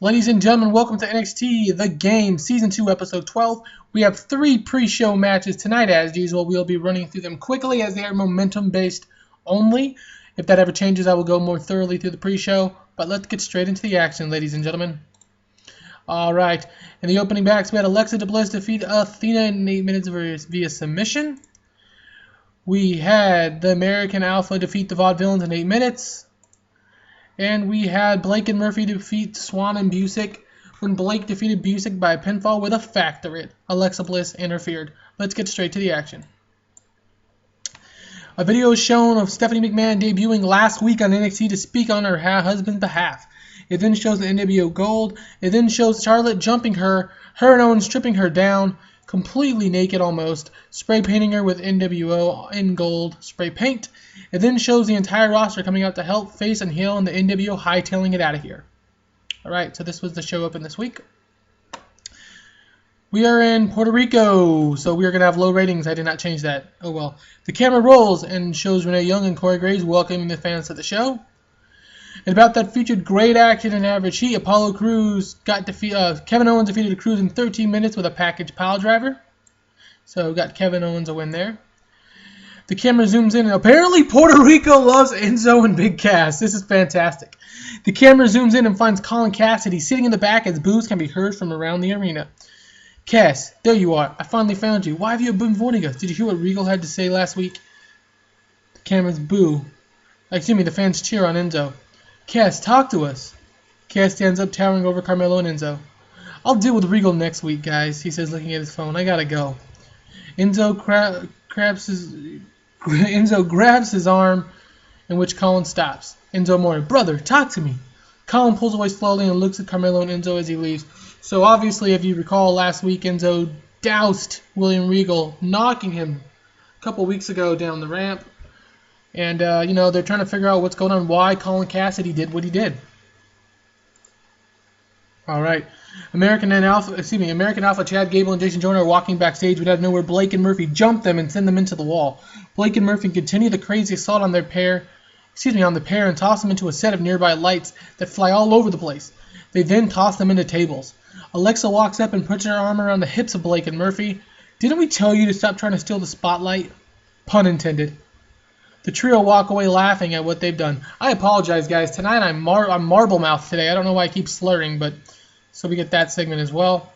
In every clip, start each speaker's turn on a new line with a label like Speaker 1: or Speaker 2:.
Speaker 1: Ladies and gentlemen, welcome to NXT, The Game, Season 2, Episode 12. We have 3 pre-show matches tonight, as usual. We'll be running through them quickly as they are momentum-based only. If that ever changes, I will go more thoroughly through the pre-show. But let's get straight into the action, ladies and gentlemen. Alright, in the opening backs, we had Alexa Bliss defeat Athena in 8 minutes via submission. We had the American Alpha defeat the Vaudevillains in 8 minutes. And we had Blake and Murphy defeat Swan and Busick when Blake defeated Busick by a pinfall with a factor-it. Alexa Bliss interfered. Let's get straight to the action. A video is shown of Stephanie McMahon debuting last week on NXT to speak on her husband's behalf. It then shows the NWO Gold. It then shows Charlotte jumping her and Owens stripping her down, completely naked almost, spray painting her with NWO in gold spray paint. It then shows the entire roster coming out to help face and heal, and the NWO hightailing it out of here. Alright, so this was the show open this week. We are in Puerto Rico, so we are going to have low ratings. I did not change that. Oh well. The camera rolls and shows Renee Young and Corey Graves welcoming the fans to the show. And about that featured great action in average heat, Apollo Crews got Kevin Owens defeated Crews in 13 minutes with a package pile driver. So got Kevin Owens a win there. The camera zooms in, and apparently Puerto Rico loves Enzo and Big Cass. This is fantastic. The camera zooms in and finds Colin Cassidy sitting in the back as boos can be heard from around the arena. Cass, there you are. I finally found you. Why have you been avoiding us? Did you hear what Regal had to say last week? The cameras boo. Excuse me, the fans cheer on Enzo. Cass, talk to us. Cass stands up, towering over Carmelo and Enzo. I'll deal with Regal next week, guys, he says, looking at his phone. I gotta go. Enzo grabs his arm, in which Colin stops. Enzo Amore, brother, talk to me. Colin pulls away slowly and looks at Carmelo and Enzo as he leaves. So obviously, if you recall, last week Enzo doused William Regal, knocking him a couple weeks ago down the ramp. And, they're trying to figure out what's going on, why Colin Cassidy did what he did. Alright. American Alpha Chad Gable and Jason Jordan are walking backstage, but out of nowhere Blake and Murphy jump them and send them into the wall. Blake and Murphy continue the crazy assault on the pair and toss them into a set of nearby lights that fly all over the place. They then toss them into tables. Alexa walks up and puts her arm around the hips of Blake and Murphy. Didn't we tell you to stop trying to steal the spotlight? Pun intended. The trio walk away laughing at what they've done. I apologize, guys. Tonight I'm marble-mouthed today. I don't know why I keep slurring, but so we get that segment as well.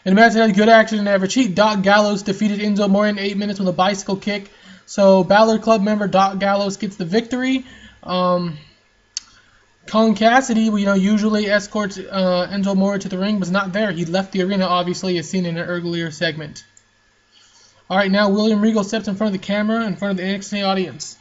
Speaker 1: In a match that had good action and average heat, Doc Gallows defeated Enzo Amore in 8 minutes with a bicycle kick. So Balor Club member Doc Gallows gets the victory. Colin Cassidy, usually escorts Enzo Amore to the ring, was not there. He left the arena, obviously, as seen in an earlier segment. Alright, now William Regal steps in front of the camera, in front of the NXT audience.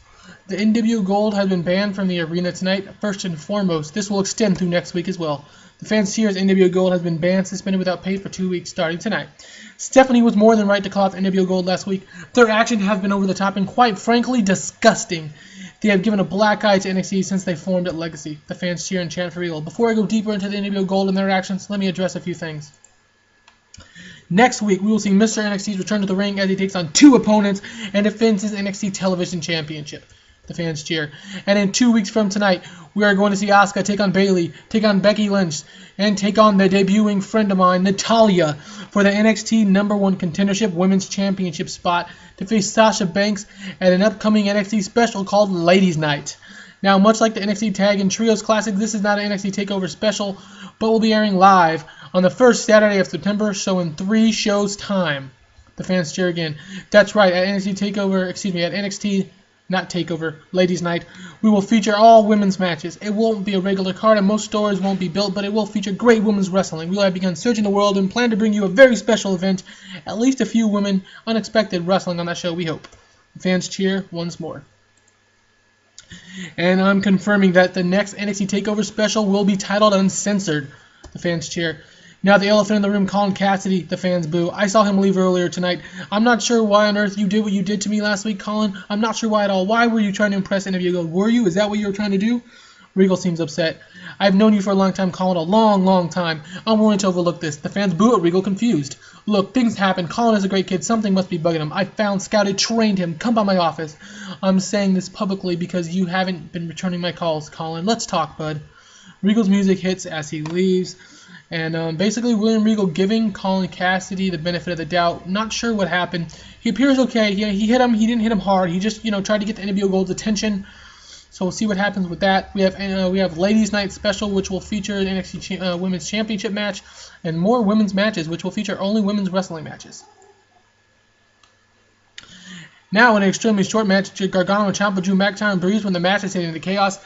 Speaker 1: The NWO Gold has been banned from the arena tonight. First and foremost, this will extend through next week as well. The fans cheer as NWO Gold has been banned, suspended without pay for 2 weeks starting tonight. Stephanie was more than right to call off NWO Gold last week. Their action has been over the top and quite frankly disgusting. They have given a black eye to NXT since they formed at Legacy. The fans cheer and chant for Regal. Before I go deeper into the NWO Gold and their actions, let me address a few things. Next week, we will see Mr. NXT's return to the ring as he takes on 2 opponents and defends his NXT Television Championship. The fans cheer. And in 2 weeks from tonight, we are going to see Asuka take on Bayley, take on Becky Lynch, and take on the debuting friend of mine, Natalya, for the NXT #1 Contendership Women's Championship spot to face Sasha Banks at an upcoming NXT special called Ladies Night. Now, much like the NXT Tag and Trios Classic, this is not an NXT TakeOver special, but will be airing live on the first Saturday of September, so in 3 shows' time. The fans cheer again. That's right, at NXT not TakeOver, Ladies Night, we will feature all women's matches. It won't be a regular card and most stores won't be built, but it will feature great women's wrestling. We will have begun searching the world and plan to bring you a very special event, at least a few women, unexpected wrestling on that show, we hope. The fans cheer once more. And I'm confirming that the next NXT TakeOver special will be titled Uncensored. The fans cheer. Now the elephant in the room, Colin Cassidy, the fans boo. I saw him leave earlier tonight. I'm not sure why on earth you did what you did to me last week, Colin. I'm not sure why at all. Why were you trying to impress NWO Gold? Were you? Is that what you were trying to do? Regal seems upset. I've known you for a long time, Colin, a long, long time. I'm willing to overlook this. The fans boo at Regal, confused. Look, things happen. Colin is a great kid. Something must be bugging him. I found, scouted, trained him. Come by my office. I'm saying this publicly because you haven't been returning my calls, Colin. Let's talk, bud. Regal's music hits as he leaves. And basically, William Regal giving Colin Cassidy the benefit of the doubt. Not sure what happened. He appears okay. Yeah, he hit him. He didn't hit him hard. He just, tried to get the NWO Gold's attention. So we'll see what happens with that. We have Ladies Night Special, which will feature an NXT Women's Championship match, and more women's matches, which will feature only women's wrestling matches. Now, in an extremely short match, Gargano and Ciampa, Drew McIntyre, and Breeze when the match is heading into chaos.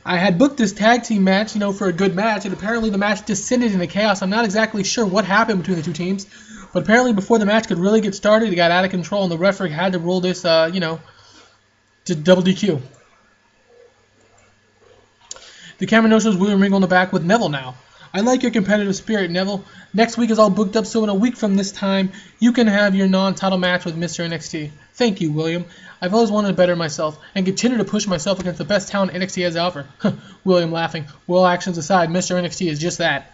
Speaker 1: I had booked this tag team match, for a good match, and apparently the match descended into chaos. I'm not exactly sure what happened between the two teams, but apparently before the match could really get started, it got out of control, and the referee had to rule this, to double DQ. The camera now shows William Regal in the back with Neville now. I like your competitive spirit, Neville. Next week is all booked up, so in a week from this time, you can have your non-title match with Mr. NXT. Thank you, William. I've always wanted to better myself and continue to push myself against the best talent NXT has to offer. William laughing. Well, actions aside, Mr. NXT is just that.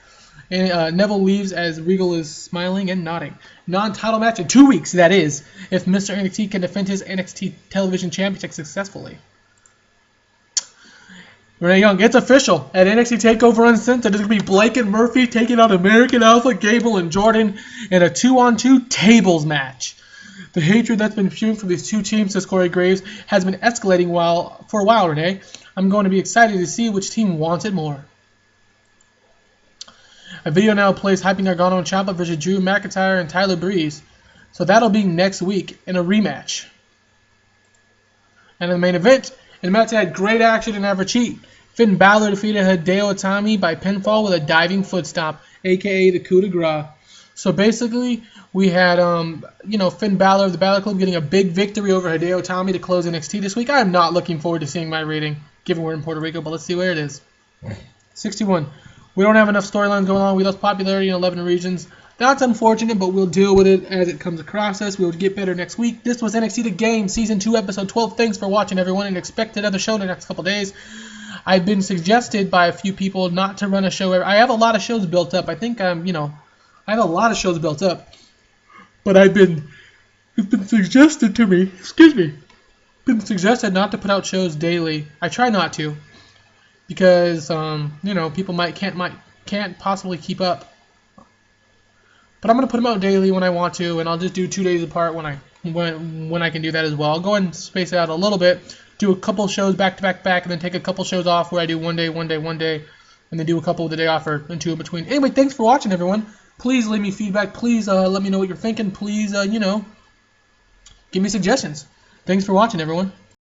Speaker 1: And Neville leaves as Regal is smiling and nodding. Non-title match in 2 weeks, that is, if Mr. NXT can defend his NXT Television Championship successfully. Renee Young, it's official. At NXT TakeOver Uncensored, there's going to be Blake and Murphy taking on American Alpha, Gable, and Jordan in a 2-on-2 tables match. The hatred that's been fueling from these two teams, says Corey Graves, has been escalating for a while, Renee. I'm going to be excited to see which team wants it more. A video now plays hyping Gargano and Ciampa versus Drew McIntyre and Tyler Breeze. So that'll be next week in a rematch. And in the main event, in a match that had great action and never cheat, Finn Balor defeated Hideo Itami by pinfall with a diving foot stomp, aka the coup de grace. So basically, we had Finn Balor of the Balor Club getting a big victory over Hideo Itami to close NXT this week. I am not looking forward to seeing my rating, given we're in Puerto Rico, but let's see where it is. 61. We don't have enough storylines going on. We lost popularity in 11 regions. That's unfortunate, but we'll deal with it as it comes across us. We'll get better next week. This was NXT The Game, Season 2, Episode 12. Thanks for watching, everyone, and expect another show in the next couple days. I've been suggested by a few people not to run a show. I have a lot of shows built up. I think I have a lot of shows built up. But it's been suggested to me, been suggested not to put out shows daily. I try not to, because people can't possibly keep up. But I'm gonna put them out daily when I want to, and I'll just do 2 days apart when I can do that as well. I'll go ahead and space it out a little bit, do a couple shows back to back, and then take a couple shows off where I do one day, and then do a couple with the day off or 2 in between. Anyway, thanks for watching, everyone. Please leave me feedback. Please let me know what you're thinking. Please, give me suggestions. Thanks for watching, everyone.